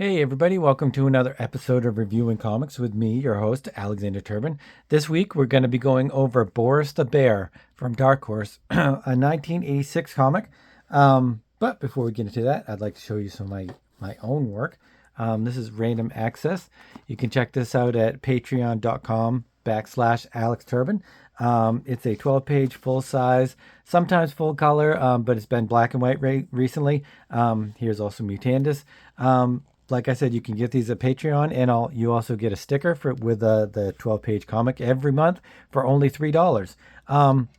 Hey everybody, welcome to another episode of Reviewing Comics with me, your host, Alexander Turbin. This week we're going to be going over Boris the Bear from Dark Horse, a 1986 comic. But before we get into that, I'd like to show you some of my own work. This is Random Access. You can check this out at patreon.com/Alex Turbin. It's a 12-page full size, sometimes full color, but it's been black and white recently. Here's also Mutandis. Like I said, you can get these at Patreon, and you also get a sticker with the 12-page comic every month for only $3.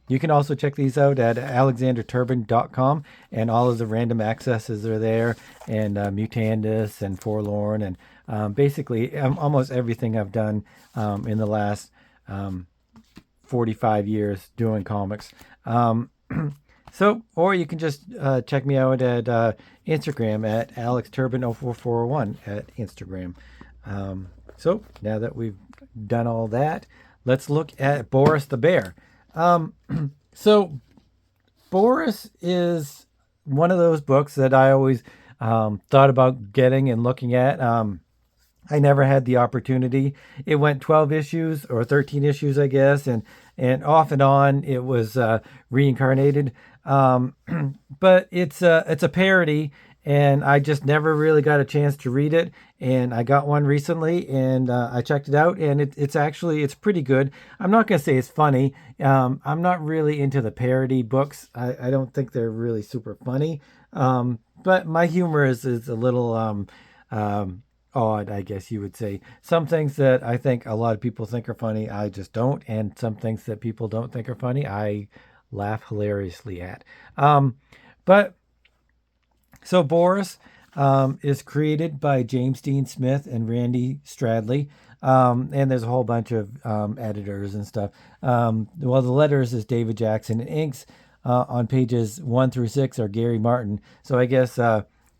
You can also check these out at alexanderturbin.com, and all of the random accesses are there, and Mutandis and Forlorn, and basically almost everything I've done in the last 45 years doing comics. Or you can just check me out at Instagram at AlexTurbin04401 at Instagram. So now that we've done all that, let's look at Boris the Bear. So Boris is one of those books that I always thought about getting and looking at. I never had the opportunity. It went 12 issues or 13 issues, I guess, and off and on it was reincarnated. But it's a parody, and I just never really got a chance to read it. And I got one recently, and I checked it out, and it's pretty good. I'm not gonna say it's funny. I'm not really into the parody books. I don't think they're really super funny. But my humor is a little odd, I guess you would say. Some things that I think a lot of people think are funny, I just don't, and some things that people don't think are funny, I laugh hilariously at. But so Boris is created by James Dean Smith and Randy Stradley. And there's a whole bunch of editors and stuff. The letters is David Jackson, and inks on pages 1 through 6 are Gary Martin. So I guess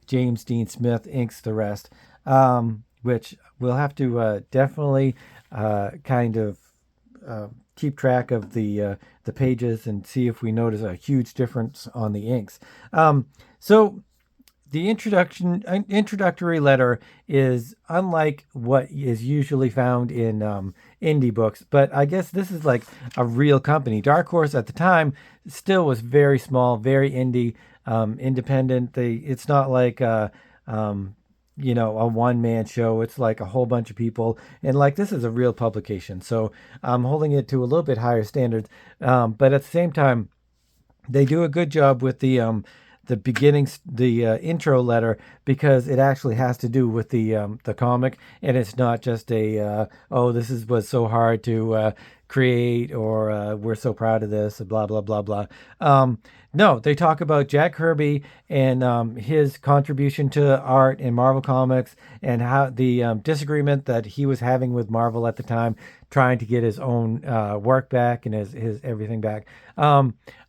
James Dean Smith inks the rest, which we'll have to definitely kind of keep track of the pages and see if we notice a huge difference on the inks. So the introductory letter is unlike what is usually found in indie books, but I guess this is like a real company. Dark Horse at the time still was very small, very indie, independent. It's not like a one-man show. It's like a whole bunch of people, and like this is a real publication, so I'm holding it to a little bit higher standards, but at the same time they do a good job with the beginnings, the intro letter, because it actually has to do with the comic, and it's not just was so hard to create, or we're so proud of this, blah blah blah blah. No, they talk about Jack Kirby and his contribution to art in Marvel Comics, and how the disagreement that he was having with Marvel at the time, trying to get his own work back and his everything back.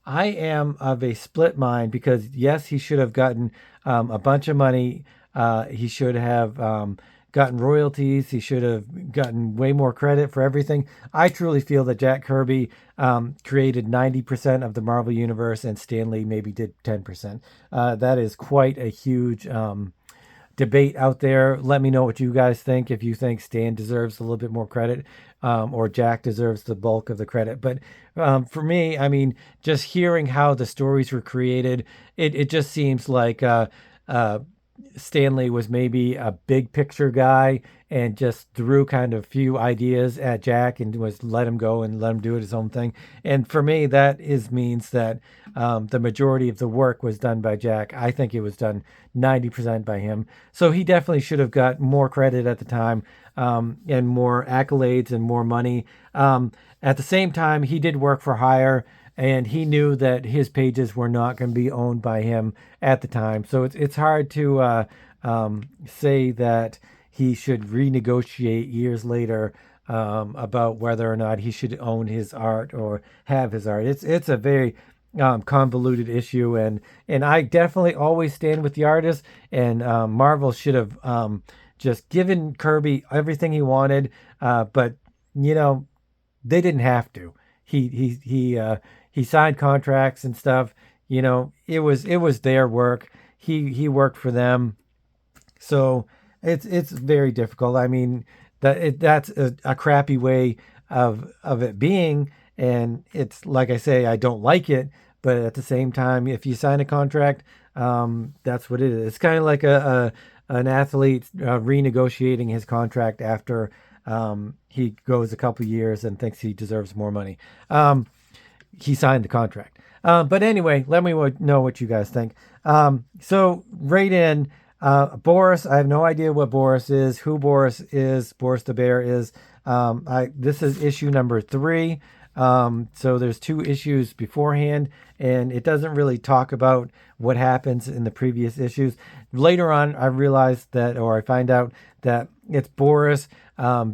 I am of a split mind, because yes, he should have gotten a bunch of money. He should have gotten royalties. He should have gotten way more credit for everything. I truly feel that Jack Kirby created 90% of the Marvel Universe, and Stan Lee maybe did 10%. That is quite a huge debate out there. Let me know what you guys think, if you think Stan deserves a little bit more credit, or Jack deserves the bulk of the credit. But for me, I mean, just hearing how the stories were created, it just seems like Stanley was maybe a big picture guy and just threw kind of a few ideas at Jack and let him go and let him do it his own thing. And for me, means that the majority of the work was done by Jack. I think it was done 90% by him. So he definitely should have got more credit at the time, and more accolades and more money. At the same time, he did work for hire, and he knew that his pages were not going to be owned by him at the time. So it's hard to say that he should renegotiate years later about whether or not he should own his art or have his art. It's a very convoluted issue, and I definitely always stand with the artist. And Marvel should have just given Kirby everything he wanted, but they didn't have to. He signed contracts and stuff. It was their work. He worked for them. So It's very difficult. I mean, that's a crappy way of it being, and it's like I say, I don't like it, but at the same time, if you sign a contract, that's what it is. It's kind of like a an athlete renegotiating his contract after he goes a couple years and thinks he deserves more money. He signed the contract. But anyway, let me know what you guys think. So right in Boris, I have no idea what Boris is, who Boris is, Boris the Bear is. This is issue number 3. So there's 2 issues beforehand, and it doesn't really talk about what happens in the previous issues. Later on, I realized that, or I find out that it's Boris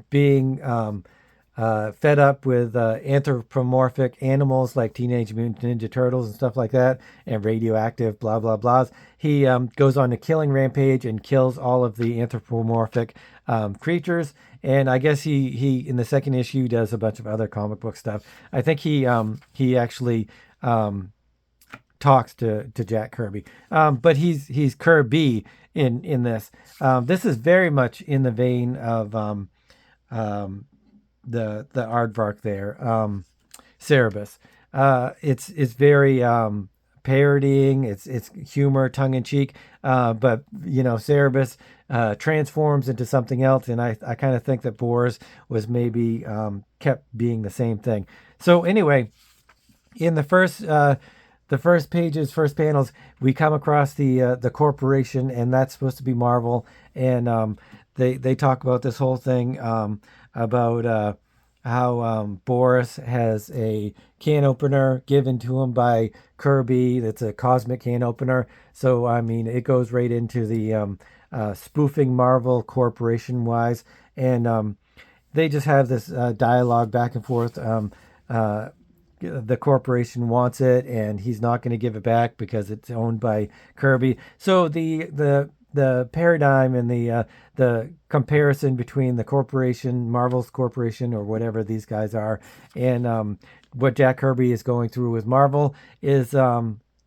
being fed up with anthropomorphic animals like Teenage Mutant Ninja Turtles and stuff like that, and radioactive blah blah blahs. He goes on a killing rampage and kills all of the anthropomorphic creatures. And I guess he in the second issue does a bunch of other comic book stuff. I think he actually talks to Jack Kirby, but he's Kirby in this. This is very much in the vein of the aardvark there, Cerebus. It's very parodying. It's humor, tongue in cheek. But Cerebus transforms into something else, and I kind of think that Boris was maybe kept being the same thing. So anyway, in the first pages, first panels, we come across the corporation, and that's supposed to be Marvel, and they talk about this whole thing about how Boris has a can opener given to him by Kirby. That's a cosmic can opener. So I mean, it goes right into the spoofing Marvel Corporation wise, and they just have this dialogue back and forth. The corporation wants it, and he's not going to give it back because it's owned by Kirby. So the paradigm and the comparison between the corporation, Marvel's corporation, or whatever these guys are, and what Jack Kirby is going through with Marvel is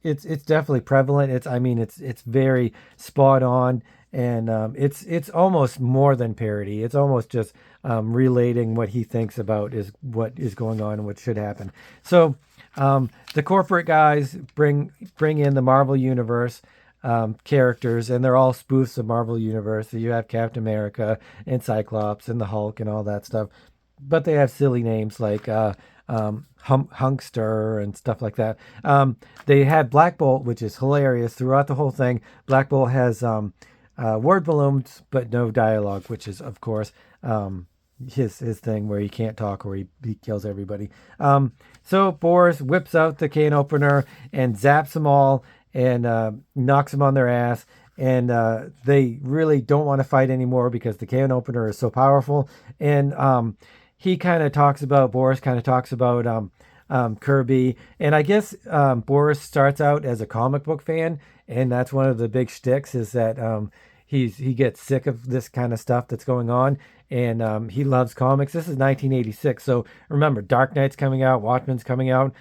it's definitely prevalent. It's very spot on, and it's almost more than parody. It's almost just relating what he thinks about is what is going on and what should happen. So the corporate guys bring in the Marvel universe characters, and they're all spoofs of Marvel universe. So you have Captain America and Cyclops and the Hulk and all that stuff, but they have silly names like Hunkster and stuff like that. They had Black Bolt, which is hilarious throughout the whole thing. Black Bolt has word balloons but no dialogue, which is of course his thing where he can't talk or he kills everybody. So Boris whips out the can opener and zaps them all and knocks them on their ass, and they really don't want to fight anymore because the can opener is so powerful. And Boris kind of talks about Kirby, and I guess Boris starts out as a comic book fan, and that's one of the big shticks is that he gets sick of this kind of stuff that's going on, and he loves comics. This is 1986, so remember, Dark Knight's coming out, Watchmen's coming out.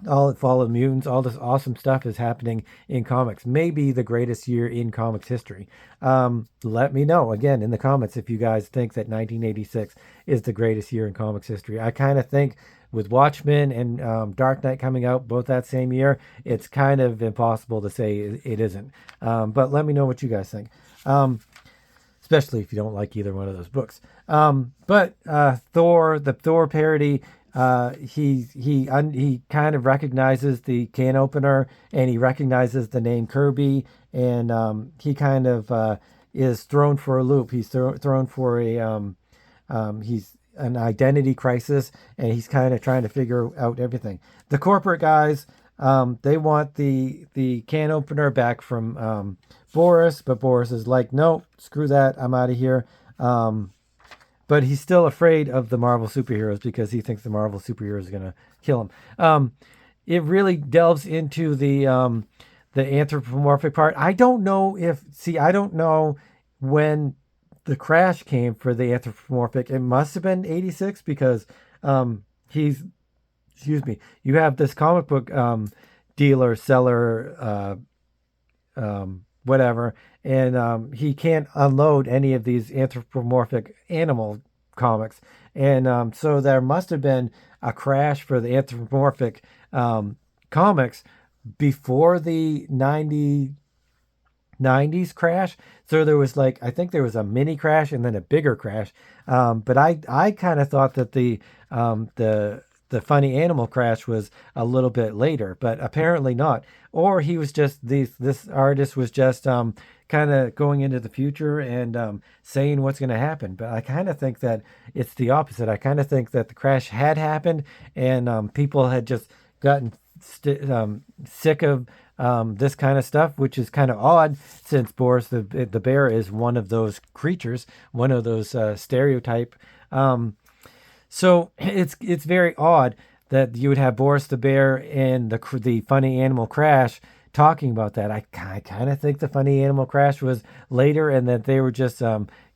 All Fall of the Mutants, all this awesome stuff is happening in comics. Maybe the greatest year in comics history. Let me know again in the comments if you guys think that 1986 is the greatest year in comics history. I kind of think with Watchmen and Dark Knight coming out both that same year, it's kind of impossible to say it isn't. But let me know what you guys think. Especially if you don't like either one of those books. But Thor, the Thor parody, he kind of recognizes the can opener, and he recognizes the name Kirby, and he kind of is thrown for a loop. He's thrown for he's an identity crisis, and he's kind of trying to figure out everything. The corporate guys, they want the can opener back from Boris, but Boris is like, no, screw that, I'm out of here. But he's still afraid of the Marvel superheroes because he thinks the Marvel superheroes are going to kill him. It really delves into the anthropomorphic part. I don't know when the crash came for the anthropomorphic. It must have been 86 because you have this comic book dealer, seller, whatever, and he can't unload any of these anthropomorphic animal comics. And so there must have been a crash for the anthropomorphic comics before the 90s crash. So there was like, I think there was a mini crash and then a bigger crash. But I kind of thought that the funny animal crash was a little bit later, but apparently not. Or he was just this artist was just kind of going into the future and saying what's going to happen. But I kind of think that it's the opposite. I kind of think that the crash had happened and people had just gotten sick of this kind of stuff, which is kind of odd since Boris the bear is one of those creatures, one of those stereotype. So it's very odd that you would have Boris the bear and the funny animal crash talking about that. I kind of think the funny animal crash was later, and that they were just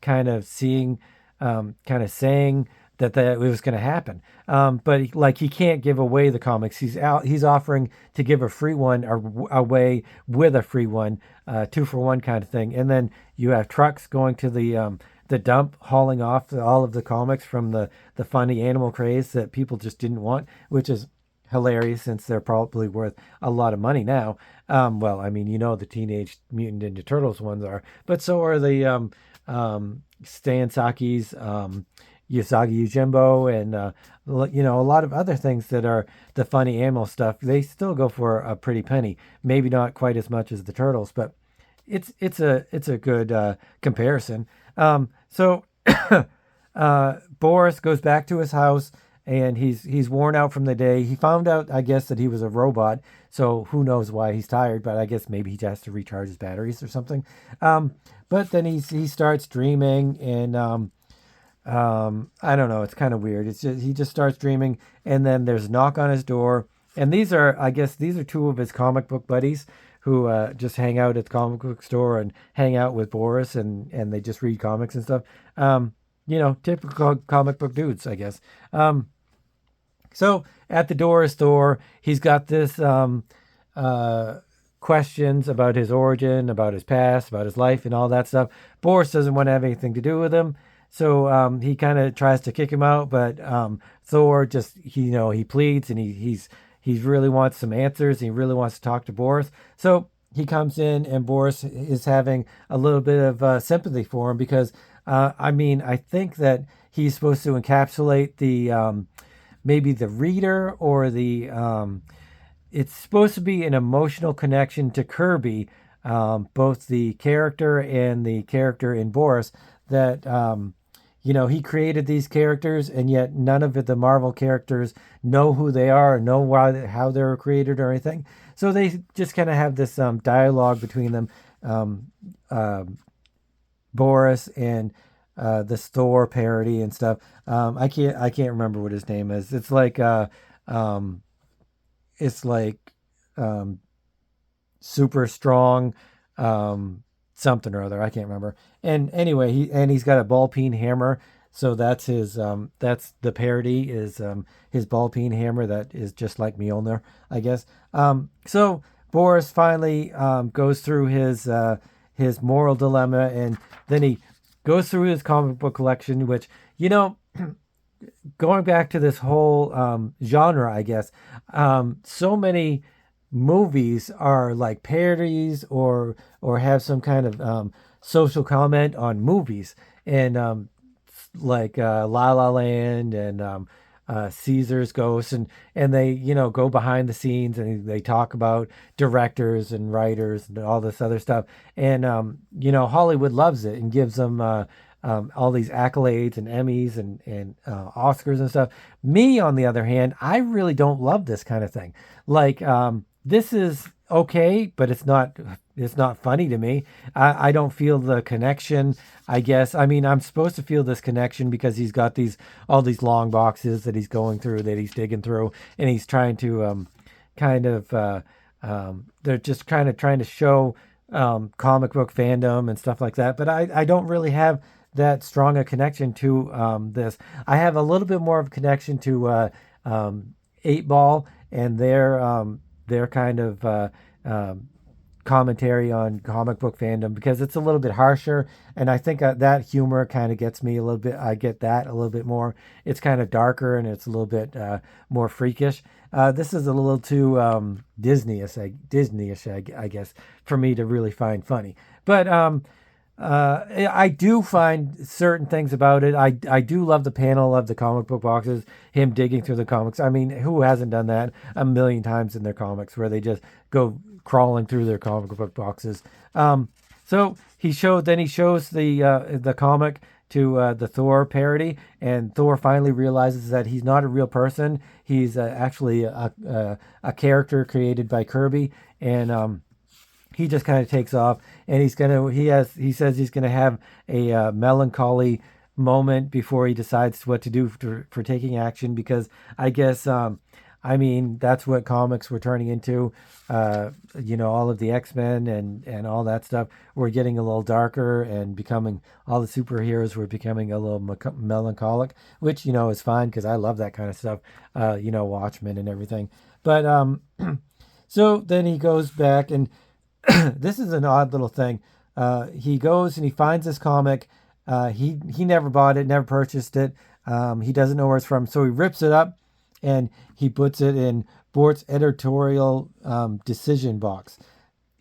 kind of saying that it was going to happen. But like he can't give away the comics. He's offering to give a free one away with a free one, 2-for-1 kind of thing. And then you have trucks going to the dump, hauling off all of the comics from the funny animal craze that people just didn't want, which is hilarious since they're probably worth a lot of money now. Well, I mean, the Teenage Mutant Ninja Turtles ones are, but so are the Stan Saki's Usagi Yojimbo and a lot of other things that are the funny animal stuff. They still go for a pretty penny, maybe not quite as much as the turtles, but it's a good comparison. So Boris goes back to his house and he's worn out from the day. He found out, I guess, that he was a robot, so who knows why he's tired, but I guess maybe he has to recharge his batteries or something. But then he starts dreaming and I don't know, it's kind of weird. It's just he just starts dreaming and then there's a knock on his door. And these are two of his comic book buddies who just hang out at the comic book store and hang out with Boris and they just read comics and stuff. Typical comic book dudes, I guess. So at the Doris store, he's got this questions about his origin, about his past, about his life, and all that stuff. Boris doesn't want to have anything to do with him, so he kind of tries to kick him out. But Thor just he pleads and he really wants some answers. And he really wants to talk to Boris, so he comes in, and Boris is having a little bit of sympathy for him because I think that he's supposed to encapsulate the maybe the reader or it's supposed to be an emotional connection to Kirby, both the character and the character in Boris, that he created these characters, and yet none of the Marvel characters know who they are or know how they were created or anything. So they just kind of have this dialogue between them, Boris and the Thor parody and stuff. I can't remember what his name is. It's like super strong something or other. I can't remember. And anyway, he's got a ball peen hammer. So that's that's the parody is his ball peen hammer that is just like Mjolnir, I guess. So Boris finally goes through his moral dilemma, and then he goes through his comic book collection, which, going back to this whole genre, I guess, so many movies are like parodies or have some kind of social comment on movies, and like La La Land and Caesar's Ghost, and they go behind the scenes and they talk about directors and writers and all this other stuff, and Hollywood loves it and gives them all these accolades and Emmys and Oscars and stuff. Me, on the other hand, I really don't love this kind of thing. Like this is okay, but it's not funny to me. I don't feel the connection, I guess. I mean, I'm supposed to feel this connection because he's got all these long boxes that he's going through, that he's digging through, and he's trying to they're just kind of trying to show comic book fandom and stuff like that. But I don't really have that strong a connection to this. I have a little bit more of a connection to 8 Ball and their kind of commentary on comic book fandom because it's a little bit harsher, and I think that humor kind of gets me a little bit. I get that a little bit more. It's kind of darker and it's a little bit more freakish. This is a little too Disney-ish, I guess, for me to really find funny. But I do find certain things about it. I do love the panel of the comic book boxes, him digging through the comics. I mean, who hasn't done that a million times in their comics where they just go crawling through their comic book boxes? So he shows the comic to the Thor parody, and Thor finally realizes that he's not a real person. He's actually a character created by Kirby, and he just kind of takes off, and he says he's gonna have a melancholy moment before he decides what to do for taking action, because I guess I mean that's what comics were turning into. All of the X-Men and all that stuff were getting a little darker, and becoming all the superheroes were becoming a little melancholic, which is fine because I love that kind of stuff. Watchmen and everything. But so then he goes back, and this is an odd little thing. He goes and he finds this comic. He never bought it, never purchased it. He doesn't know where it's from, so he rips it up and he puts it in Bort's editorial decision box.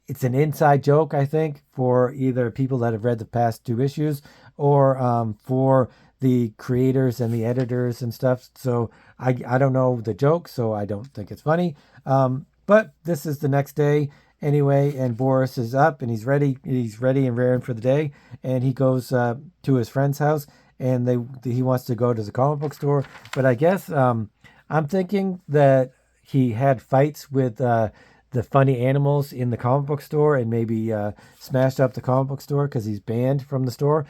It's an inside joke, I think, for either people that have read the past 2 issues or for the creators and the editors and stuff. So I don't know the joke, so I don't think it's funny. But this is the next day anyway, and Boris is up and he's ready and raring for the day, and he goes to his friend's house, and he wants to go to the comic book store, but I guess I'm thinking that he had fights with the funny animals in the comic book store, and maybe smashed up the comic book store because he's banned from the store.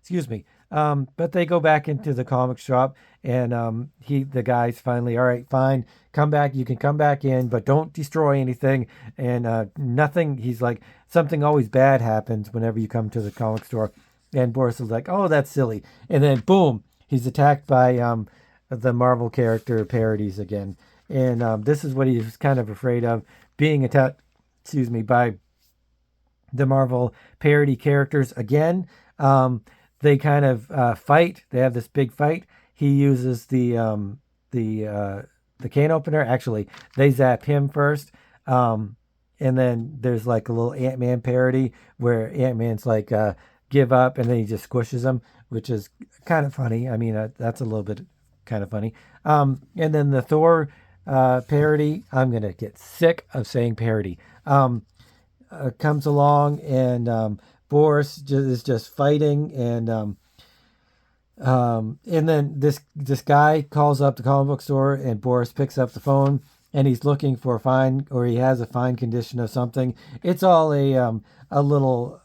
Excuse me. But they go back into the comic shop, and the guy's finally, all right, fine, come back. You can come back in, but don't destroy anything. And nothing. He's like, something always bad happens whenever you come to the comic store. And Boris is like, oh, that's silly. And then boom, he's attacked by the Marvel character parodies again. And this is what he's kind of afraid of, being attacked, by the Marvel parody characters again. They kind of fight. They have this big fight. He uses the can opener. Actually, they zap him first. And then there's like a little Ant-Man parody where Ant-Man's like, give up, and then he just squishes him, which is kind of funny. I mean, that's a little bit kind of funny. And then the Thor parody, I'm going to get sick of saying parody, comes along, and Boris is just fighting, and then this guy calls up the comic book store, and Boris picks up the phone, and he's looking for he has a fine condition of something. It's all a little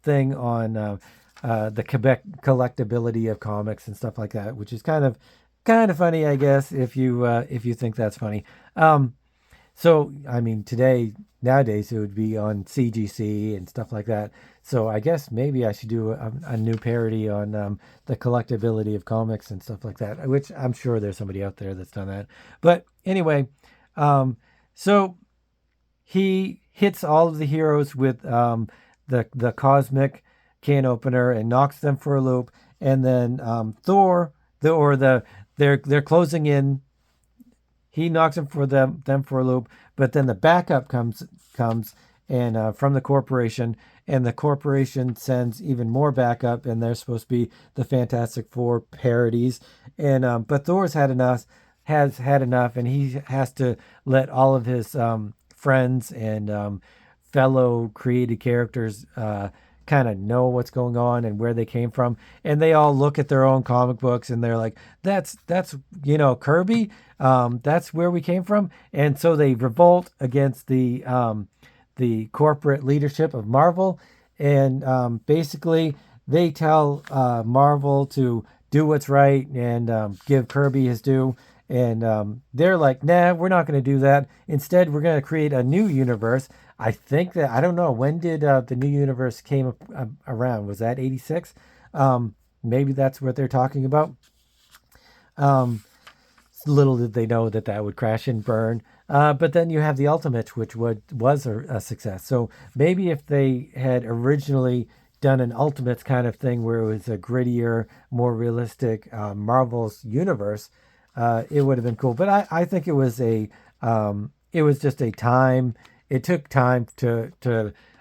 thing on the Quebec collectability of comics and stuff like that, which is kind of funny, I guess, if you think that's funny. So I mean, nowadays it would be on CGC and stuff like that. So I guess maybe I should do a new parody on the collectability of comics and stuff like that, which I'm sure there's somebody out there that's done that. But anyway, so he hits all of the heroes with the cosmic can opener and knocks them for a loop, and then Thor, they're closing in. He knocks them for a loop, but then the backup comes and from the corporation, and the corporation sends even more backup, and they're supposed to be the Fantastic Four parodies, and but Thor's has had enough, and he has to let all of his friends and fellow created characters kind of know what's going on and where they came from, and they all look at their own comic books and they're like, that's Kirby, that's where we came from. And so they revolt against the corporate leadership of Marvel, and basically they tell Marvel to do what's right and give Kirby his due. And they're like, nah, we're not going to do that. Instead, we're going to create a new universe. I think that, I don't know, when did the new universe came around? Was that 86? Maybe that's what they're talking about. Little did they know that would crash and burn. But then you have the Ultimates, which was a success. So maybe if they had originally done an Ultimates kind of thing where it was a grittier, more realistic Marvel's universe, it would have been cool. But I think it was just a time. It took time to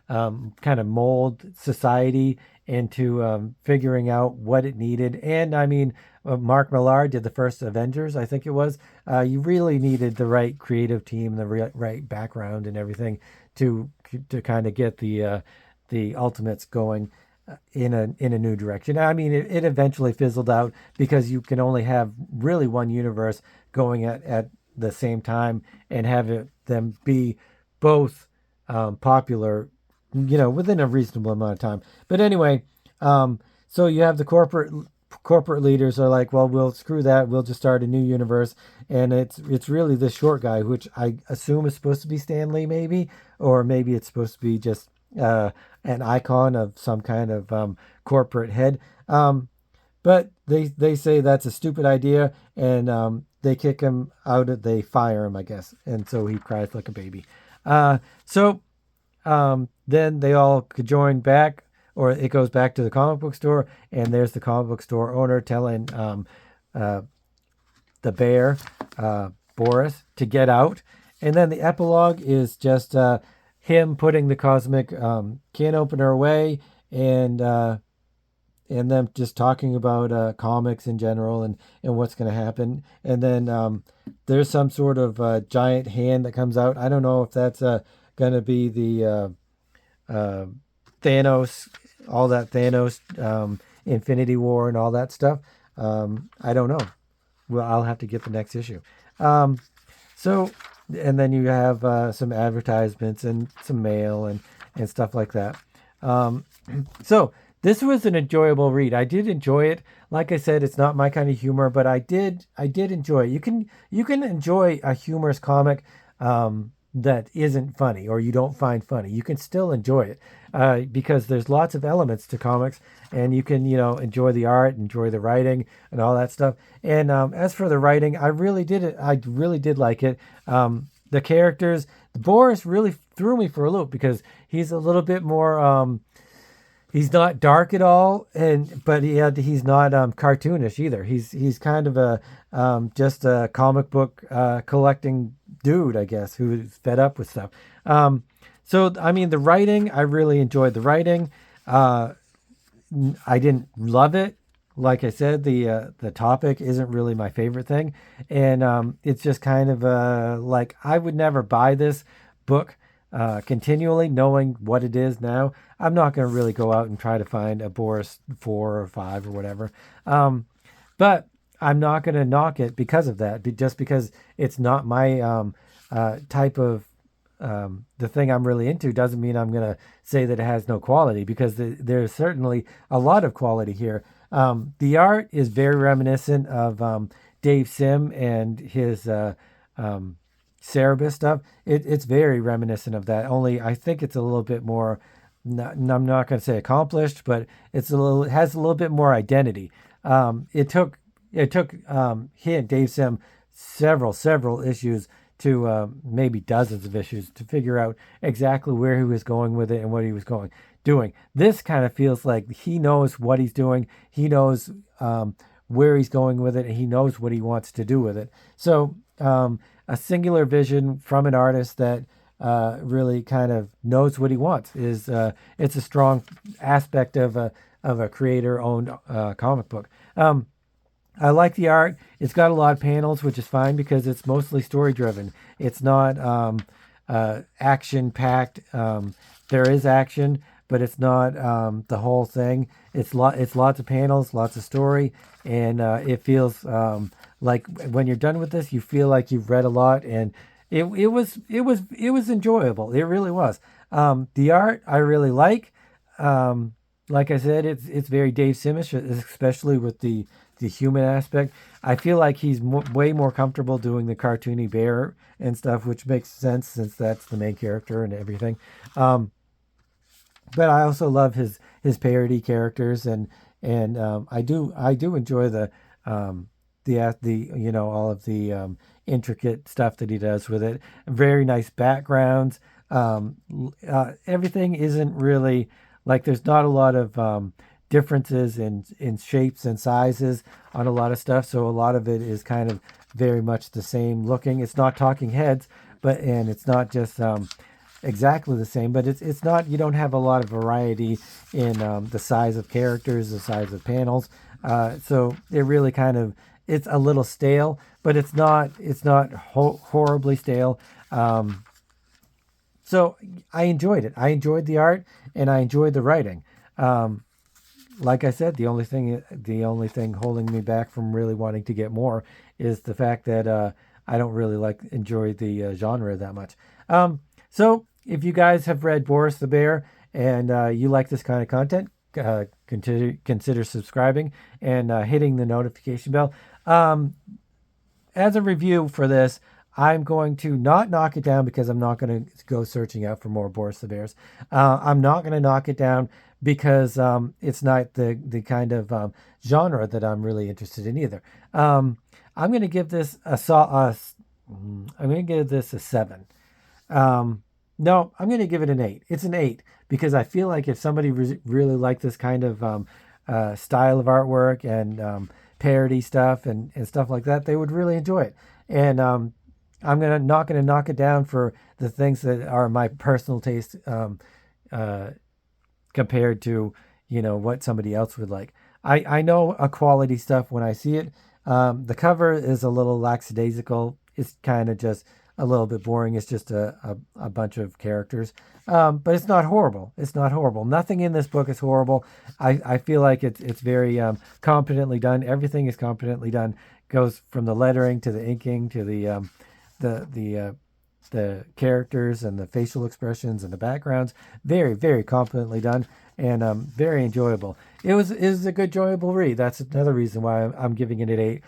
kind of mold society into figuring out what it needed. And I mean, Mark Millar did the first Avengers, I think it was. You really needed the right creative team, the right background, and everything to kind of get the Ultimates going in a new direction. I mean, it eventually fizzled out because you can only have really one universe going at the same time and have them be both popular, within a reasonable amount of time. But anyway, so you have the corporate leaders are like, well, we'll screw that. We'll just start a new universe, and it's really this short guy, which I assume is supposed to be Stan Lee, maybe, or maybe it's supposed to be just an icon of some kind of corporate head. But they say that's a stupid idea, and they kick him out. They fire him, I guess, and so he cries like a baby. So then they all could join back, or it goes back to the comic book store, and there's the comic book store owner telling the bear, Boris, to get out. And then the epilogue is just him putting the cosmic can opener away, and them just talking about comics in general and what's going to happen. And then there's some sort of giant hand that comes out. I don't know if that's going to be the Thanos, all that Thanos, Infinity War and all that stuff. I don't know. Well, I'll have to get the next issue. So, and then you have some advertisements and some mail and stuff like that. So this was an enjoyable read. I did enjoy it. Like I said, it's not my kind of humor, but I did enjoy it. You can enjoy a humorous comic that isn't funny or you don't find funny. You can still enjoy it because there's lots of elements to comics, and you can enjoy the art, enjoy the writing, and all that stuff. And as for the writing, I really did like it. The characters, Boris really threw me for a loop because he's a little bit more. He's not dark at all, but he's not cartoonish either. He's kind of a just a comic book collecting dude, I guess, who's fed up with stuff. So I mean, the writing, I really enjoyed the writing. I didn't love it. Like I said, the topic isn't really my favorite thing, and it's just kind of like I would never buy this book continually, knowing what it is now. I'm not going to really go out and try to find a Boris 4 or 5 or whatever. But I'm not going to knock it because of that, just because it's not my type of the thing I'm really into doesn't mean I'm going to say that it has no quality, because there's certainly a lot of quality here. The art is very reminiscent of Dave Sim and his Cerebus stuff. It's very reminiscent of that, only I think it's a little bit more, I'm not going to say accomplished, but it has a little bit more identity. It took he and Dave Sim several issues to maybe dozens of issues to figure out exactly where he was going with it and what he was doing. This kind of feels like he knows what he's doing. He knows where he's going with it, and he knows what he wants to do with it. So a singular vision from an artist that really kind of knows what he wants is it's a strong aspect of a creator-owned comic book. I like the art. It's got a lot of panels, which is fine because it's mostly story-driven. It's not action-packed. There is action, but it's not the whole thing. It's lots of panels, lots of story, and it feels like when you're done with this, you feel like you've read a lot, and it was enjoyable. It really was. The art I really like. Like I said, it's very Dave Simish, especially with the human aspect. I feel like he's way more comfortable doing the cartoony bear and stuff, which makes sense since that's the main character and everything. But I also love his parody characters, and I do enjoy the all of the intricate stuff that he does with it. Very nice backgrounds. Everything isn't really like, there's not a lot of differences in shapes and sizes on a lot of stuff. So a lot of it is kind of very much the same looking. It's not talking heads, and it's not just exactly the same, but it's not, you don't have a lot of variety in the size of characters, the size of panels. So it really kind of, it's a little stale, but it's not horribly stale. So I enjoyed it. I enjoyed the art and I enjoyed the writing. Like I said, the only thing holding me back from really wanting to get more is the fact that I don't really enjoy the genre that much. So if you guys have read Boris the Bear and you like this kind of content, consider subscribing and hitting the notification bell. As a review for this, I'm going to not knock it down because I'm not going to go searching out for more Boris the Bears. I'm not going to knock it down because it's not the kind of genre that I'm really interested in either. I'm going to give this a 7. No, I'm going to give it an 8. It's an 8 because I feel like if somebody really liked this kind of style of artwork and parody stuff and stuff like that, they would really enjoy it. And I'm not going to knock it down for the things that are my personal taste compared to what somebody else would like. I know a quality stuff when I see it. The cover is a little lackadaisical. It's kind of just a little bit boring. It's just a bunch of characters. But it's not horrible. It's not horrible. Nothing in this book is horrible. I feel like it's very competently done. Everything is competently done. Goes from the lettering to the inking to the characters and the facial expressions and the backgrounds. Very, very competently done and very enjoyable. It was a good, enjoyable read. That's another reason why I'm giving it an 8.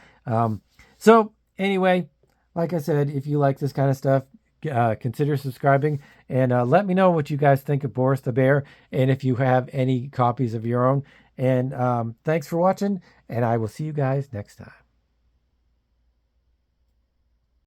So anyway, like I said, if you like this kind of stuff, consider subscribing and let me know what you guys think of Boris the Bear and if you have any copies of your own. And thanks for watching, and I will see you guys next time.